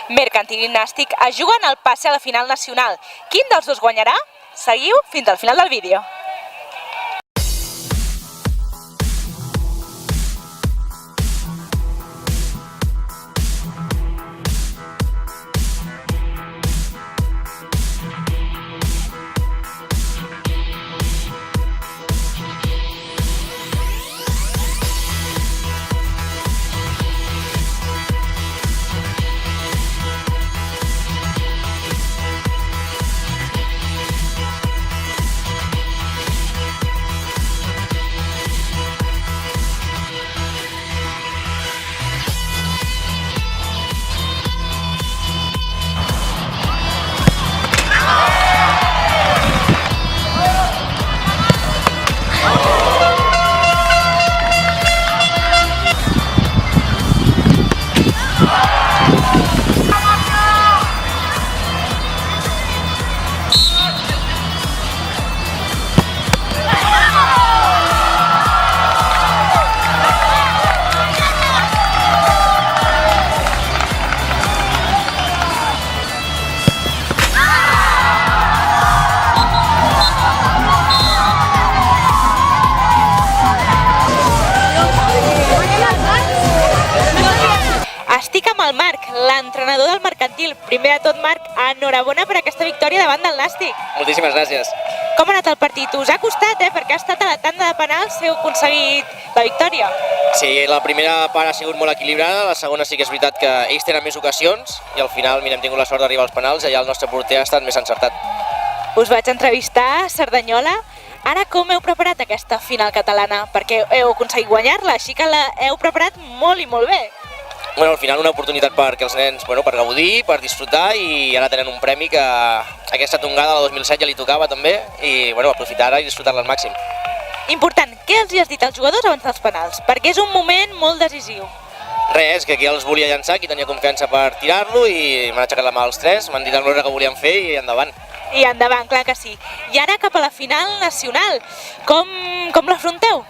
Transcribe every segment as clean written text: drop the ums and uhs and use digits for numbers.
Mercantil i Nàstic es juguen el passe a la final nacional. Quin dels dos guanyarà? Seguiu fins al final del vídeo. Estic amb el Marc, l'entrenador del Mercantil. Primer de tot, Marc, enhorabona per aquesta victòria davant del Nàstic. Moltíssimes gràcies. Com ha anat el partit? Us ha costat, perquè ha estat a la tanda de penals i heu aconseguit la victòria. Sí, la primera part ha sigut molt equilibrada, la segona sí que és veritat que ells tenen més ocasions i al final hem tingut la sort d'arribar als penals i allà el nostre porter ha estat més encertat. Us vaig entrevistar a Cerdanyola. Ara com heu preparat aquesta final catalana? Perquè heu aconseguit guanyar-la, així que l'heu preparat molt i molt bé. Bueno, al final una oportunitat perquè els nens, per gaudir, per disfrutar i ara tenen un premi que aquesta tongada, la 2007, ja li tocava també i aprofitar ara i disfrutar-la al màxim. Important, què els hi has dit als jugadors abans dels penals? Perquè és un moment molt decisiu. Res, que aquí els volia llançar, qui tenia confiança per tirar-lo i m'han aixecat la mà els tres, m'han dit l'hora que volien fer i endavant. I endavant, clar que sí. I ara cap a la final nacional, com l'afronteu?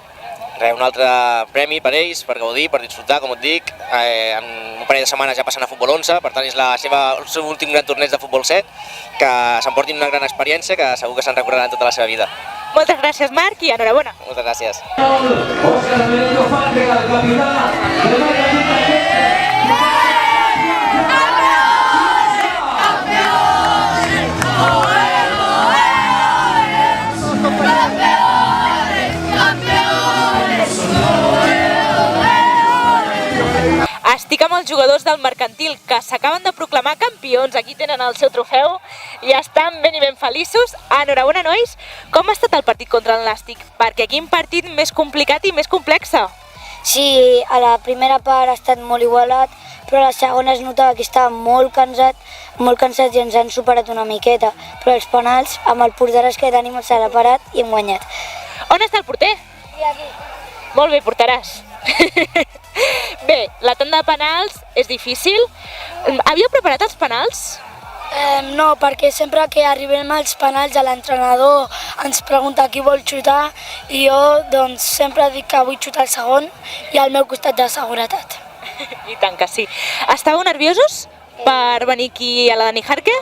Res, un altre premi per ells, per gaudir, per disfrutar, com et dic. En un parell de setmanes ja passen a Futbol 11, per tant és el seu últim gran torneig de Futbol 7, que s'emportin una gran experiència que segur que se'n recordaran tota la seva vida. Moltes gràcies, Marc, i enhorabona. Moltes gràcies. Estic amb els jugadors del Mercantil que s'acaben de proclamar campions. Aquí tenen el seu trofeu i estan ben i ben feliços. Enhorabona, nois. Com ha estat el partit contra el Nàstic? Perquè quin partit més complicat i més complex. Sí, a la primera part ha estat molt igualat, però a la segona es notava que estava molt cansat i ens han superat una miqueta. Però els penals, amb el porteràs que tenim, s'ha parat i hem guanyat. On està el porter? I aquí. Molt bé, portaràs. Bé, la tanda de penals és difícil. Havíeu preparat els penals? No, perquè sempre que arribem als penals l'entrenador ens pregunta qui vol xutar i jo sempre dic que vull xutar el segon i al meu costat de seguretat. I tant que sí. Estàveu nerviosos per venir aquí a la Dani Jarque?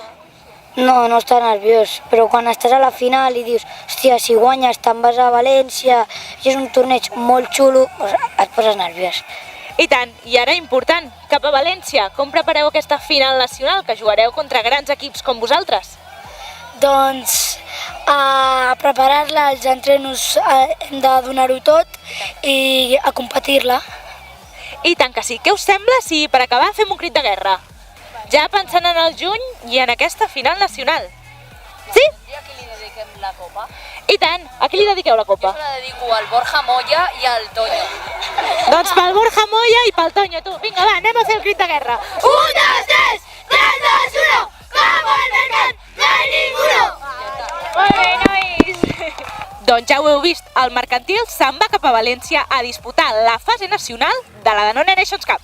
No, no està nerviós, però quan estàs a la final i dius hòstia, si guanyes te'n vas a València i és un torneig molt xulo, et poses nerviós. I tant, i ara important, cap a València, com prepareu aquesta final nacional que jugareu contra grans equips com vosaltres? Doncs a preparar-la, els entrenos hem de donar-ho tot i a competir-la. I tant que sí, què us sembla si per acabar fem un crit de guerra? Ja pensant en el juny i en aquesta final nacional. Sí? I a qui li dediquem la copa? I tant, a qui li dediqueu la copa? Jo se la dedico al Borja Moya i al Toño. Doncs pel Borja Moya i pel Toño, tu. Vinga, va, anem a fer el crit de guerra. 1, 2, 3, 3, 2, 1, como el mercat, no hay ninguno! Molt bé, nois. Doncs ja ho heu vist, el Mercantil se'n va cap a València a disputar la fase nacional de la Danone Nations Cup.